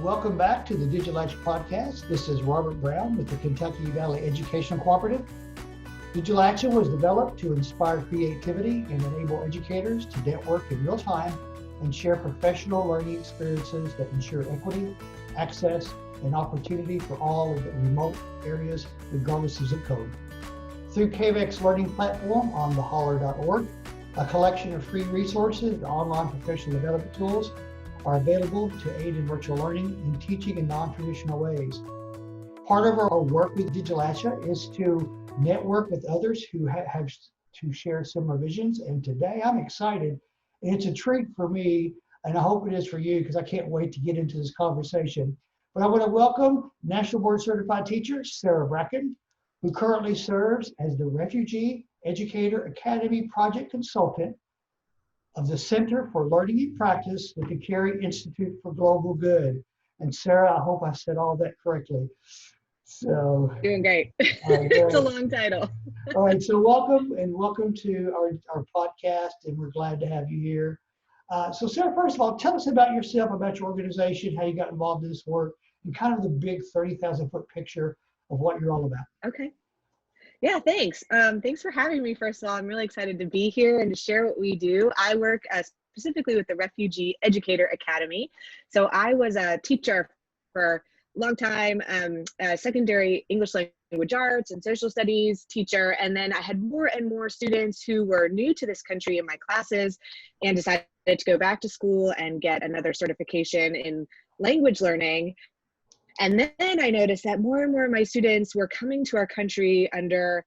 Welcome back to the Digital Action Podcast. This is Robert Brown with the Kentucky Valley Educational Cooperative. Digital Action was developed to inspire creativity and enable educators to network in real time and share professional learning experiences that ensure equity, access, and opportunity for all of the remote areas, regardless of zip code. Through KVEC's learning platform on theholler.org, a collection of free resources and online professional development tools are available to aid in virtual learning and teaching in non-traditional ways. Part of our work with Digital Action is to network with others who have to share similar visions. And today I'm excited. It's a treat for me, and I hope it is for you, because I can't wait to get into this conversation. But I want to welcome National Board Certified Teacher Sarah Bracken, who currently serves as the Refugee Educator Academy Project Consultant of the Center for Learning and Practice with the Carey Institute for Global Good. And Sarah, I hope I said all that correctly. So doing great. It's a long title. All right, so welcome to our podcast, and we're glad to have you here. So Sarah, first of all, tell us about yourself, about your organization, how you got involved in this work, and kind of the big 30,000 foot picture of what you're all about. Okay. Yeah, thanks. Thanks for having me, first of all. I'm really excited to be here and to share what we do. I work specifically with the Refugee Educator Academy. So I was a teacher for a long time, secondary English language arts and social studies teacher. And then I had more and more students who were new to this country in my classes and decided to go back to school and get another certification in language learning. And then I noticed that more and more of my students were coming to our country under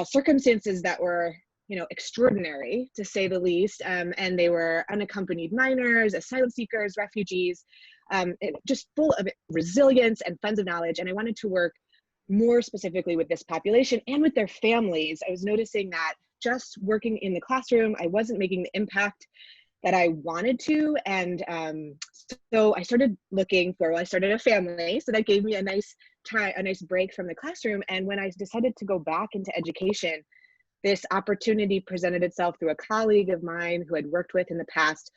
circumstances that were, extraordinary, to say the least. And they were unaccompanied minors, asylum seekers, refugees, just full of resilience and funds of knowledge. And I wanted to work more specifically with this population and with their families. I was noticing that just working in the classroom, I wasn't making the impact that I wanted to. And so I started I started a family. So that gave me a nice break from the classroom. And when I decided to go back into education, this opportunity presented itself through a colleague of mine who I'd worked with in the past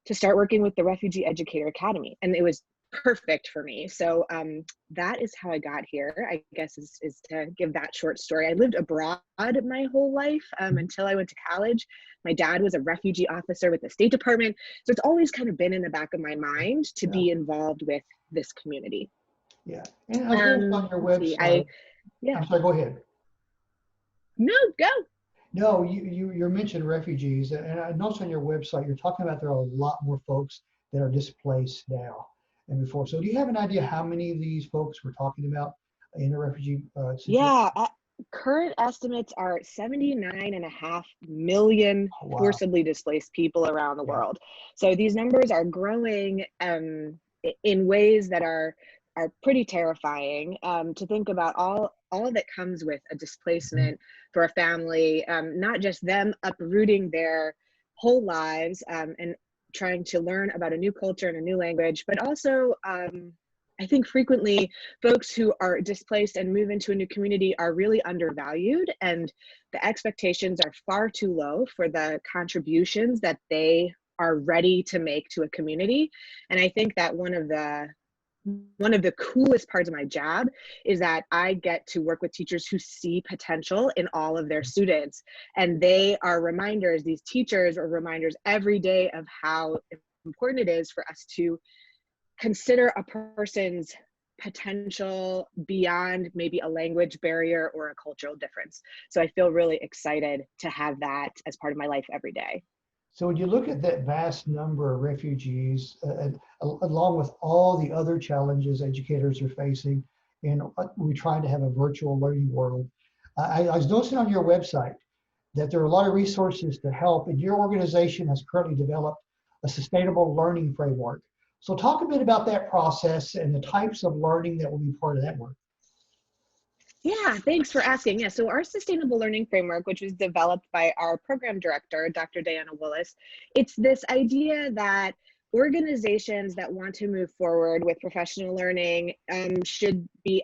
to start working with the Refugee Educator Academy. And it was perfect for me. So that is how I got here, I guess, is to give that short story. I lived abroad my whole life until I went to college. My dad was a refugee officer with the State Department. So it's always kind of been in the back of my mind to be involved with this community. Yeah. And I noticed on your website, I'm sorry, go ahead. No, go. No, you mentioned refugees, and I noticed on your website, you're talking about there are a lot more folks that are displaced now than before. So do you have an idea how many of these folks we're talking about in a refugee situation? Yeah, current estimates are 79.5 million forcibly displaced people around the world. So these numbers are growing in ways that are pretty terrifying, to think about all that comes with a displacement for a family, not just them uprooting their whole lives and trying to learn about a new culture and a new language, but also I think frequently folks who are displaced and move into a new community are really undervalued, and the expectations are far too low for the contributions that they are ready to make to a community. And I think that one of the coolest parts of my job is that I get to work with teachers who see potential in all of their students. And they are reminders, these teachers are reminders every day of how important it is for us to consider a person's potential beyond maybe a language barrier or a cultural difference. So I feel really excited to have that as part of my life every day. So when you look at that vast number of refugees, along with all the other challenges educators are facing, and we're trying to have a virtual learning world, I was noticing on your website that there are a lot of resources to help, and your organization has currently developed a sustainable learning framework. So talk a bit about that process and the types of learning that will be part of that work. Yeah, thanks for asking. Yeah, so our sustainable learning framework, which was developed by our program director, Dr. Diana Willis, it's this idea that organizations that want to move forward with professional learning should be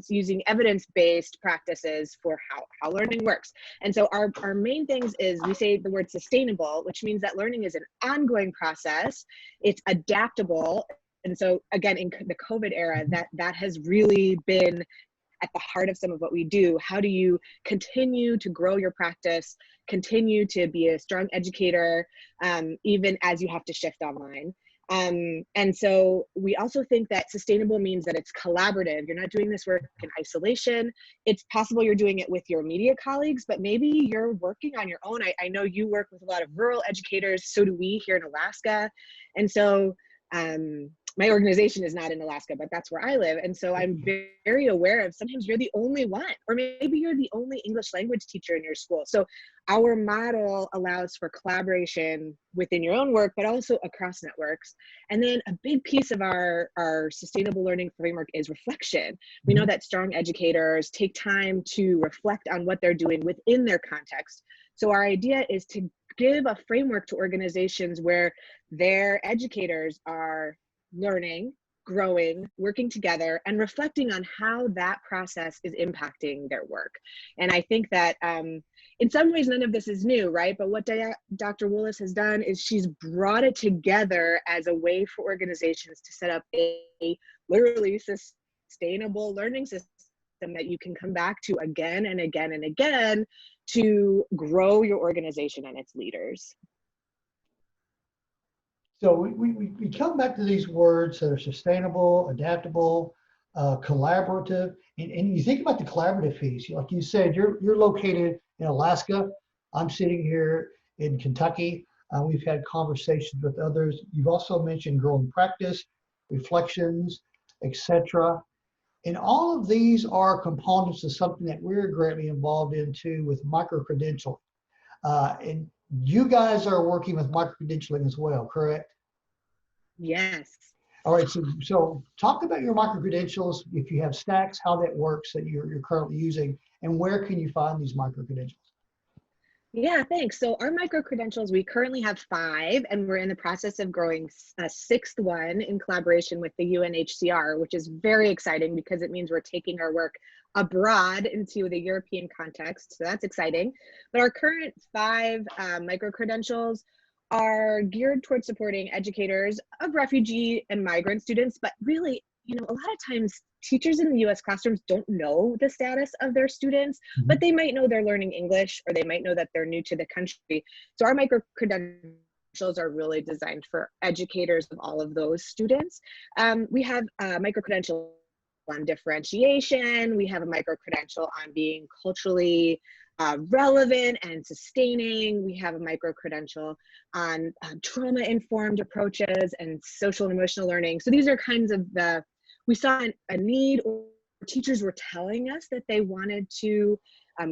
using evidence-based practices for how learning works. And so our main things is we say the word sustainable, which means that learning is an ongoing process. It's adaptable. And so again, in the COVID era, that has really been at the heart of some of what we do. How do you continue to grow your practice, continue to be a strong educator, even as you have to shift online? And so we also think that sustainable means that it's collaborative. You're not doing this work in isolation. It's possible you're doing it with your immediate colleagues, but maybe you're working on your own. I know you work with a lot of rural educators, so do we here in Alaska. And so my organization is not in Alaska, but that's where I live. And so I'm very aware of sometimes you're the only one, or maybe you're the only English language teacher in your school. So our model allows for collaboration within your own work, but also across networks. And then a big piece of our sustainable learning framework is reflection. We know that strong educators take time to reflect on what they're doing within their context. So our idea is to give a framework to organizations where their educators are learning, growing, working together, and reflecting on how that process is impacting their work. And I think that in some ways, none of this is new, right? But what Dr. Willis has done is she's brought it together as a way for organizations to set up a literally sustainable learning system that you can come back to again and again and again to grow your organization and its leaders. So we come back to these words that are sustainable, adaptable, collaborative, and you think about the collaborative piece. Like you said, you're located in Alaska. I'm sitting here in Kentucky. We've had conversations with others. You've also mentioned growing practice, reflections, etc. And all of these are components of something that we're greatly involved into with micro-credentialing. And you guys are working with micro-credentialing as well, correct? Yes. All right, so talk about your micro-credentials, if you have stacks, how that works that you're currently using, and where can you find these micro-credentials? Yeah, thanks. So our micro-credentials, we currently have 5, and we're in the process of growing a 6th one in collaboration with the UNHCR, which is very exciting because it means we're taking our work abroad into the European context. So that's exciting. But our current 5 micro-credentials are geared towards supporting educators of refugee and migrant students, but really, you know, a lot of times teachers in the US classrooms don't know the status of their students, but they might know they're learning English, or they might know that they're new to the country. So our micro-credentials are really designed for educators of all of those students. We have a micro-credential on differentiation. We have a micro-credential on being culturally relevant and sustaining. We have a micro-credential on trauma-informed approaches and social and emotional learning. So these are kinds of we saw a need, or teachers were telling us that they wanted to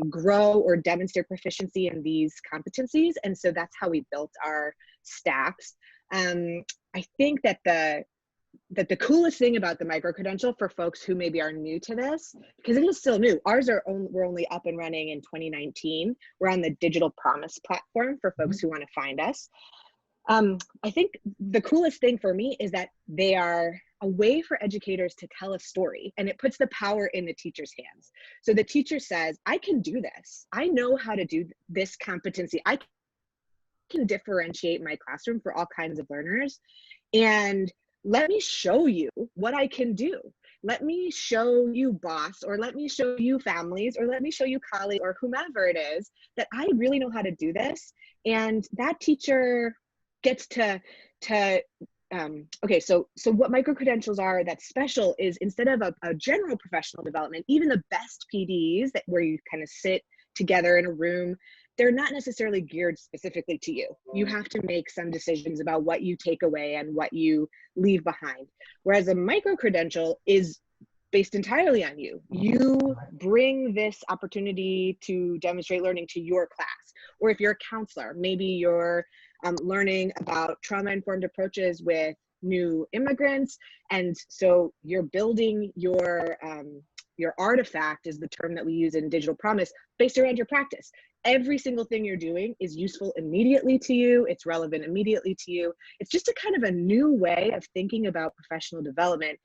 grow or demonstrate proficiency in these competencies. And so that's how we built our stacks. I think that the coolest thing about the micro-credential for folks who maybe are new to this, because it is still new, we're only up and running in 2019. We're on the Digital Promise platform for folks who want to find us. I think the coolest thing for me is that they are a way for educators to tell a story, and it puts the power in the teacher's hands. So the teacher says, I can do this. I know how to do this competency. I can differentiate my classroom for all kinds of learners. And let me show you what I can do. Let me show you, boss, or let me show you families, or let me show you colleagues, or whomever it is, that I really know how to do this. And that teacher gets to okay, so what micro-credentials are that's special is, instead of a general professional development, even the best PDs where you kind of sit together in a room, they're not necessarily geared specifically to you. You have to make some decisions about what you take away and what you leave behind. Whereas a micro-credential is based entirely on you. You bring this opportunity to demonstrate learning to your class. Or if you're a counselor, maybe you're learning about trauma-informed approaches with new immigrants. And so you're building your artifact, is the term that we use in Digital Promise, based around your practice. Every single thing you're doing is useful immediately to you. It's relevant immediately to you. It's just a kind of a new way of thinking about professional development.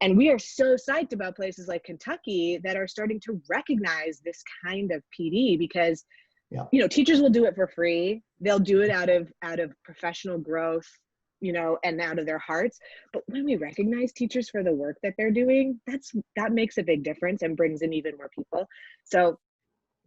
And we are so psyched about places like Kentucky that are starting to recognize this kind of PD, because you know, teachers will do it for free. They'll do it out of professional growth. and out of their hearts. But when we recognize teachers for the work that they're doing, that makes a big difference and brings in even more people. So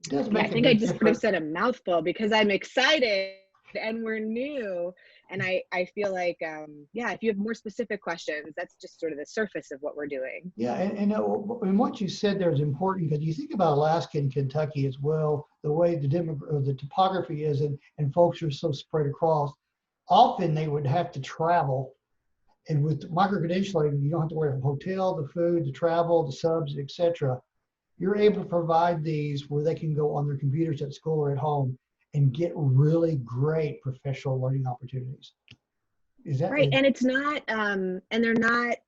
It does yeah, I make a think I big just sort of difference. said a mouthful because I'm excited and we're new. And I feel like, yeah, if you have more specific questions, that's just sort of the surface of what we're doing. Yeah, and what you said there is important because you think about Alaska and Kentucky as well, the way the topography is, and folks are so spread across. Often they would have to travel, and with micro-credentialing, you don't have to worry about the hotel, the food, the travel, the subs, etc. You're able to provide these where they can go on their computers at school or at home and get really great professional learning opportunities. Is that Right. And it's not, and they're not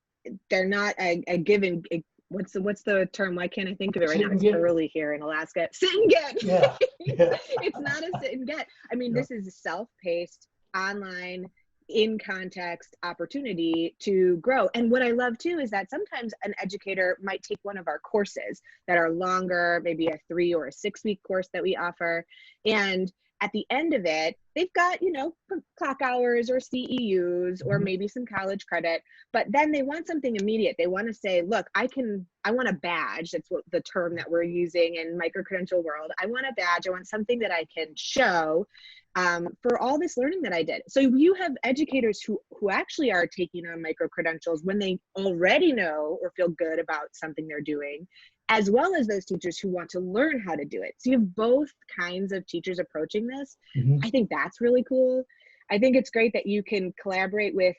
a given, what's the term? Why can't I think of it right sit now? and It's get? early here in Alaska. Sit and get. Yeah, yeah, It's not a sit and get. I mean, yeah. this is a self-paced, online, in context opportunity to grow. And what I love too is that sometimes an educator might take one of our courses that are longer, maybe a 3 or a 6 week course that we offer. And at the end of it, they've got, clock hours or CEUs or Mhm. maybe some college credit, but then they want something immediate. They want to say, look, I want a badge. That's what the term that we're using in micro-credential world. I want a badge. I want something that I can show for all this learning that I did. So you have educators who actually are taking on micro-credentials when they already know or feel good about something they're doing, as well as those teachers who want to learn how to do it. So you have both kinds of teachers approaching this. Mhm. I think that's really cool. I think it's great that you can collaborate with,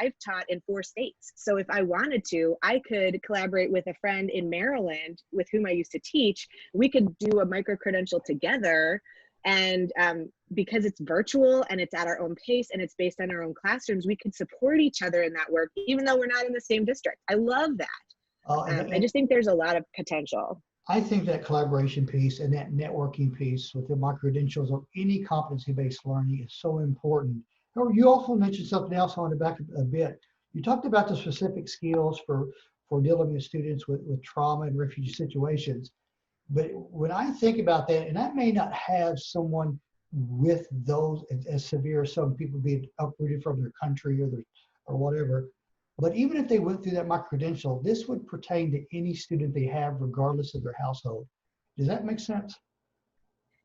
I've taught in 4 states. So if I wanted to, I could collaborate with a friend in Maryland with whom I used to teach. We could do a micro-credential together. And because it's virtual and it's at our own pace and it's based on our own classrooms, we could support each other in that work, even though we're not in the same district. I love that. I just think there's a lot of potential. I think that collaboration piece and that networking piece with the micro-credentials or any competency-based learning is so important. However, you also mentioned something else I want to back a bit. You talked about the specific skills for dealing with students with trauma and refugee situations. But when I think about that, and I may not have someone with those as severe as some people being uprooted from their country or whatever, but even if they went through that micro-credential, this would pertain to any student they have, regardless of their household. Does that make sense?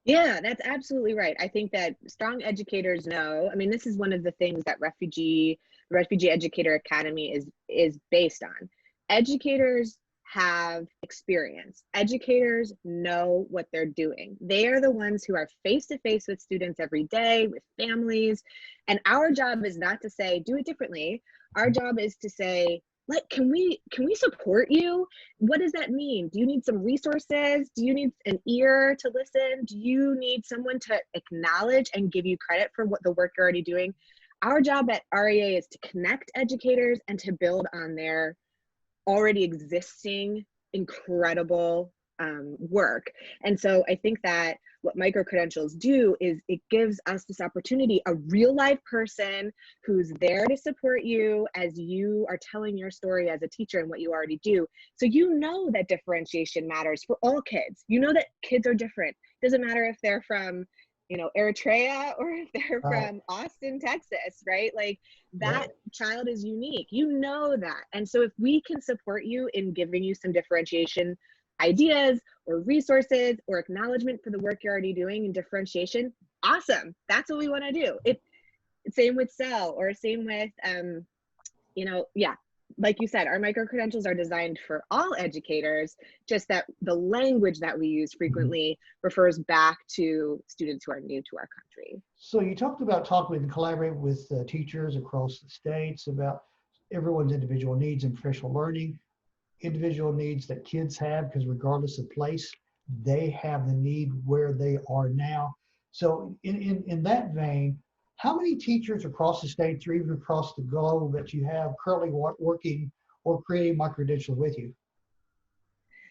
Yeah, that's absolutely right. I think that strong educators know. I mean, this is one of the things that Refugee Educator Academy is based on. Educators have experience. Educators know what they're doing. They are the ones who are face to face with students every day, with families. And our job is not to say, do it differently. Our job is to say, like, can we support you? What does that mean? Do you need some resources? Do you need an ear to listen? Do you need someone to acknowledge and give you credit for what the work you're already doing? Our job at REA is to connect educators and to build on their already existing incredible work. And so I think that what micro-credentials do is it gives us this opportunity, a real life person who's there to support you as you are telling your story as a teacher and what you already do. So you know that differentiation matters for all kids. You know that kids are different. Doesn't matter if they're from Eritrea or if they're Right. from Austin, Texas, right? Like Yeah. that child is unique. You know that. And so if we can support you in giving you some differentiation ideas or resources or acknowledgement for the work you're already doing in differentiation, awesome. That's what we want to do. Same with Cell or same with yeah, like you said, our micro-credentials are designed for all educators, just that the language that we use Mhm. frequently refers back to students who are new to our country. So you talked about talking and collaborating with teachers across the states about everyone's individual needs and professional learning, individual needs that kids have, because regardless of place, they have the need where they are now. So in that vein, how many teachers across the states or even across the globe that you have currently working or creating micro-credentials with you?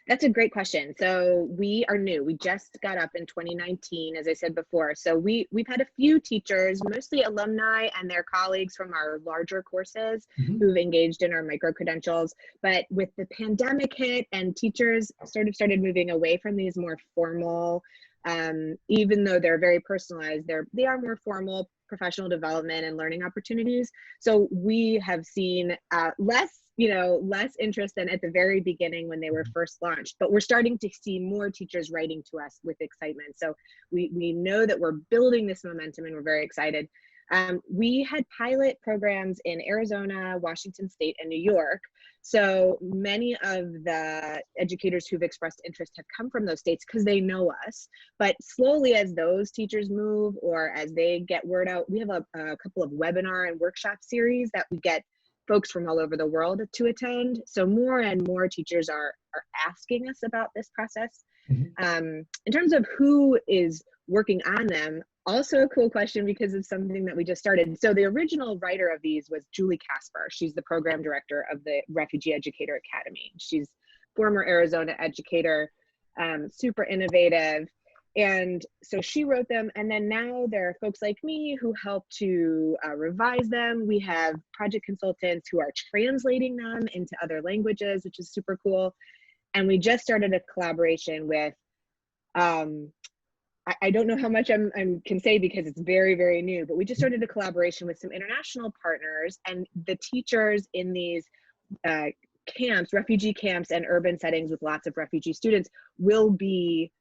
That's a great question. So we are new. We just got up in 2019, as I said before. So we've had a few teachers, mostly alumni and their colleagues from our larger courses Mhm. who've engaged in our micro-credentials. But with the pandemic hit and teachers sort of started moving away from these more formal, even though they're very personalized, they are more formal professional development and learning opportunities. So we have seen less interest than at the very beginning when they were first launched, but we're starting to see more teachers writing to us with excitement. So we know that we're building this momentum and we're very excited. We had pilot programs in Arizona, Washington State, and New York. So many of the educators who've expressed interest have come from those states because they know us. But slowly, as those teachers move or as they get word out, we have a couple of webinar and workshop series that we get folks from all over the world to attend. So more and more teachers are asking us about this process. In terms of who is working on them, also a cool question because it's something that we just started. So the original writer of these was Julie Casper. She's the program director of the Refugee Educator Academy. She's former Arizona educator, super innovative. And so she wrote them, and then now there are folks like me who help to revise them. We have project consultants who are translating them into other languages, which is super cool. And we just started a collaboration with, I don't know how much I can say because it's very, very new, but we just started a collaboration with some international partners, and the teachers in these camps, refugee camps and urban settings with lots of refugee students will be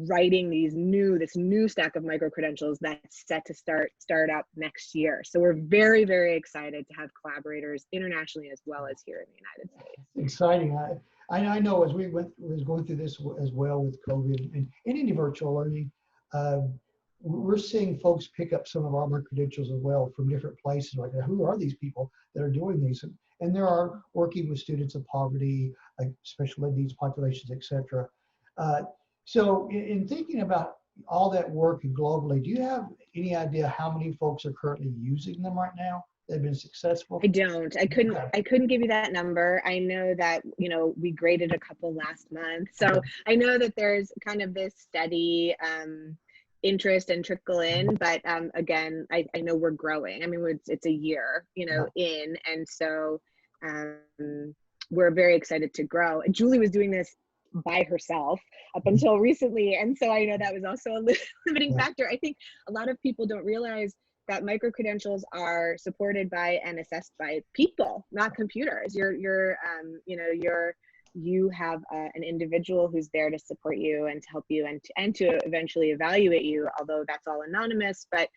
writing this new stack of micro-credentials that's set to start up next year. So we're very, very excited to have collaborators internationally as well as here in the United States. Exciting. I know as was going through this as well with COVID and any virtual learning, we're seeing folks pick up some of our credentials as well from different places. Like, who are these people that are doing these? And there are working with students of poverty, like special ed needs populations, etc. So in thinking about all that work globally, do you have any idea how many folks are currently using them right now? They've been successful? I don't. I couldn't give you that number. I know that, we graded a couple last month. So I know that there's kind of this steady interest and trickle in, but again, I know we're growing. I mean, it's a year, in, and so we're very excited to grow. And Julie was doing this by herself up until recently, and so I know that was also a limiting factor. I think a lot of people don't realize that micro-credentials are supported by and assessed by people, not computers. You have an individual who's there to support you and to help you and to eventually evaluate you, although that's all anonymous, but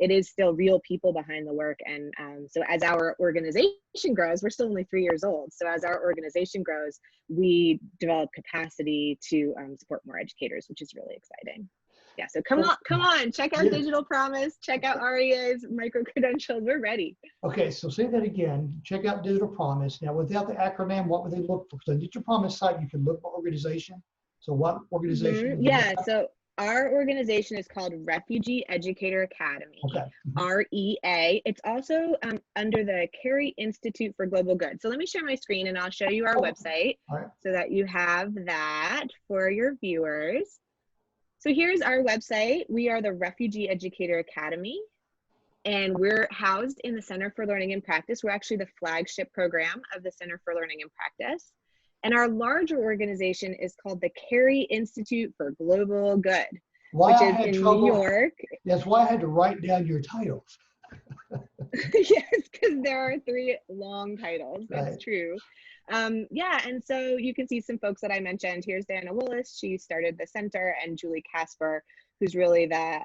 it is still real people behind the work. And so as our organization grows, we're still only 3 years old. So as our organization grows, we develop capacity to support more educators, which is really exciting. Yeah, so come on, check out Digital Promise, check out REA's micro-credentials, we're ready. Okay, so say that again, check out Digital Promise. Now, without the acronym, what would they look for? So the Digital Promise site, you can look for organization. So what organization? Yeah, so our organization is called Refugee Educator Academy, REA. It's also under the Carey Institute for Global Good. So let me share my screen and I'll show you our website so that you have that for your viewers. So here's our website. We are the Refugee Educator Academy, and we're housed in the Center for Learning and Practice. We're actually the flagship program of the Center for Learning and Practice. And our larger organization is called the Carey Institute for Global Good, which is in New York. That's why I had to write down your titles. Yes, because there are 3 long titles. That's true. Yeah, and so you can see some folks that I mentioned. Here's Diana Willis. She started the center, and Julie Casper, who's really the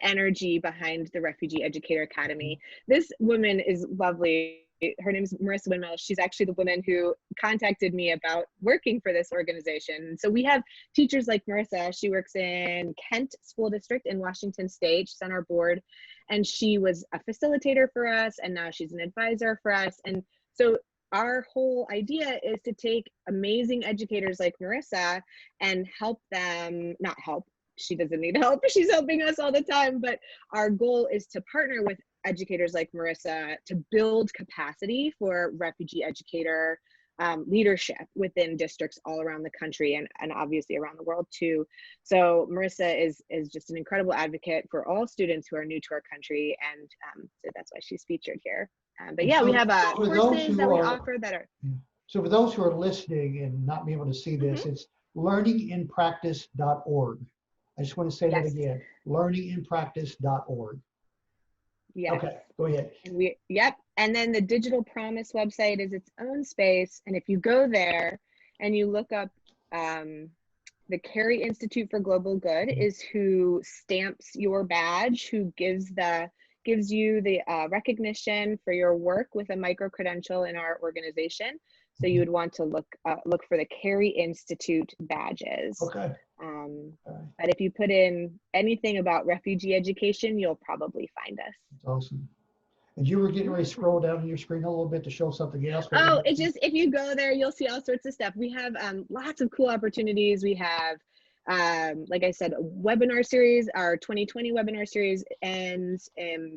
energy behind the Refugee Educator Academy. This woman is lovely. Her name is Marissa Windmill. She's actually the woman who contacted me about working for this organization. So we have teachers like Marissa. She works in Kent School District in Washington State. She's on our board, and she was a facilitator for us, and now she's an advisor for us. And so our whole idea is to take amazing educators like Marissa and help them, not help, she doesn't need help, she's helping us all the time, but our goal is to partner with educators like Marissa to build capacity for refugee educator leadership within districts all around the country and obviously around the world too. So Marissa is just an incredible advocate for all students who are new to our country, and so that's why she's featured here. But yeah, we have courses that we offer that are. So for those who are listening and not be able to see this, it's learninginpractice.org. I just want to say that again, learninginpractice.org. Yes. Okay, go ahead. And yep. And then the Digital Promise website is its own space. And if you go there and you look up the Carey Institute for Global Good is who stamps your badge, who gives you the recognition for your work with a micro-credential in our organization. So you would want to look for the Carey Institute badges. Okay. But if you put in anything about refugee education, you'll probably find us. That's awesome. And you were getting ready to scroll down on your screen a little bit to show something else. Oh, it's just, if you go there, you'll see all sorts of stuff. We have lots of cool opportunities. We have, like I said, a webinar series. Our 2020 webinar series ends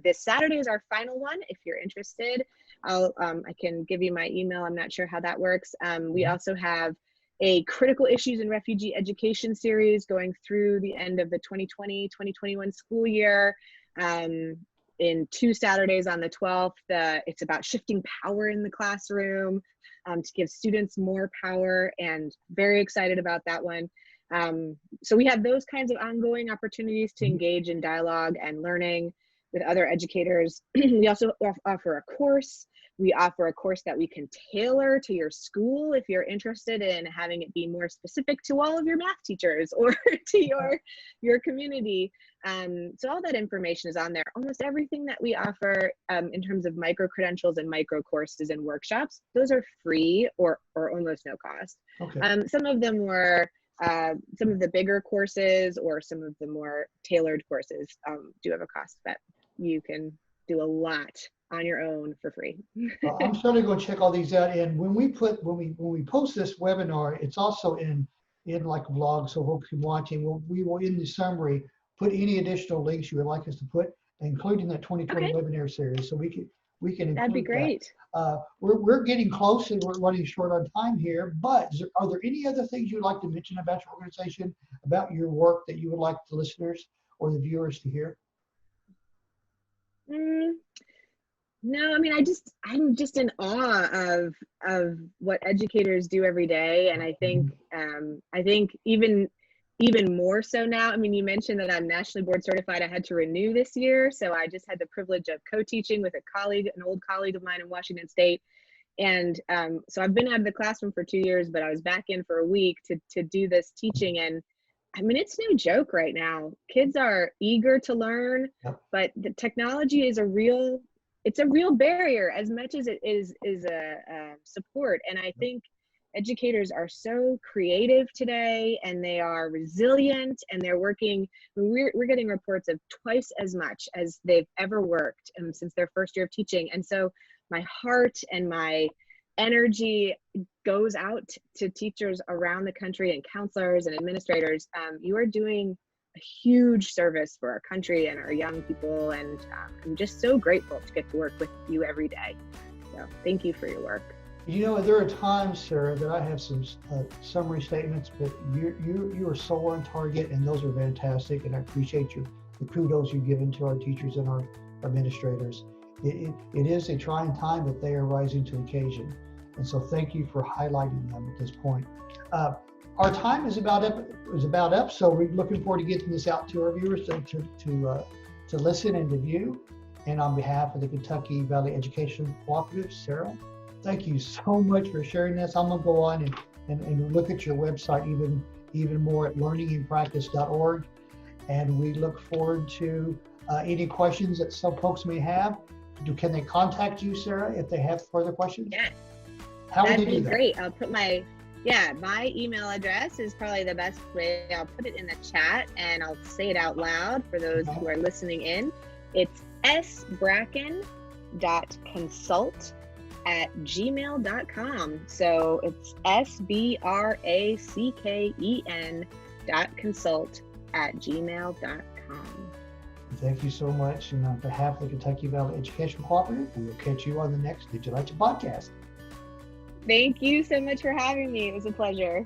this Saturday is our final one. If you're interested, I can give you my email. I'm not sure how that works. We also have a critical issues in refugee education series going through the end of the 2020-2021 school year. In 2 Saturdays on the 12th, it's about shifting power in the classroom to give students more power, and very excited about that one. So we have those kinds of ongoing opportunities to engage in dialogue and learning with other educators. We also offer a course. We offer a course that we can tailor to your school if you're interested in having it be more specific to all of your math teachers or to your community. So all that information is on there. Almost everything that we offer in terms of micro-credentials and micro courses and workshops, those are free or almost no cost. Okay. Some of them were, some of the bigger courses or some of the more tailored courses do have a cost, but you can do a lot on your own for free. I'm starting to go check all these out. And when we post this webinar, it's also in like a vlog, so folks can watch. And we will in the summary put any additional links you would like us to put, including that 2020 webinar series, so we can include that'd be great. That. We're getting close and we're running short on time here. But are there any other things you'd like to mention about your organization, about your work that you would like the listeners or the viewers to hear? No, I mean, I'm just in awe of what educators do every day, and I think even more so now. I mean, you mentioned that I'm nationally board certified. I had to renew this year, so I just had the privilege of co-teaching with an old colleague of mine in Washington State, and so I've been out of the classroom for 2 years, but I was back in for a week to do this teaching, and I mean, it's no joke right now. Kids are eager to learn, but the technology is a real barrier as much as it is a support. And I think educators are so creative today, and they are resilient, and they're working. We're getting reports of twice as much as they've ever worked since their first year of teaching. And so my heart and my energy goes out to teachers around the country and counselors and administrators. You are doing a huge service for our country and our young people, and I'm just so grateful to get to work with you every day. So thank you for your work. You know, there are times, Sarah, that I have some summary statements, but you are so on target, and those are fantastic, and I appreciate the kudos you've given to our teachers and our administrators. It is a trying time, but they are rising to the occasion. And so thank you for highlighting them at this point. Our time is about up, so we're looking forward to getting this out to our viewers to listen and to view. And on behalf of the Kentucky Valley Education Cooperative, Sarah, thank you so much for sharing this. I'm gonna go on and look at your website even more at learningandpractice.org. And we look forward to any questions that some folks may have. Can they contact you, Sarah, if they have further questions? Yes. How would That'd they do be that? great. I'll put my email address is probably the best way. I'll put it in the chat and I'll say it out loud for those who are listening in. It's sbracken.consult@gmail.com. So it's sbracken.consult@gmail.com. Thank you so much. And on behalf of the Kentucky Valley Education Cooperative, we will catch you on the next Digital Action podcast. Thank you so much for having me. It was a pleasure.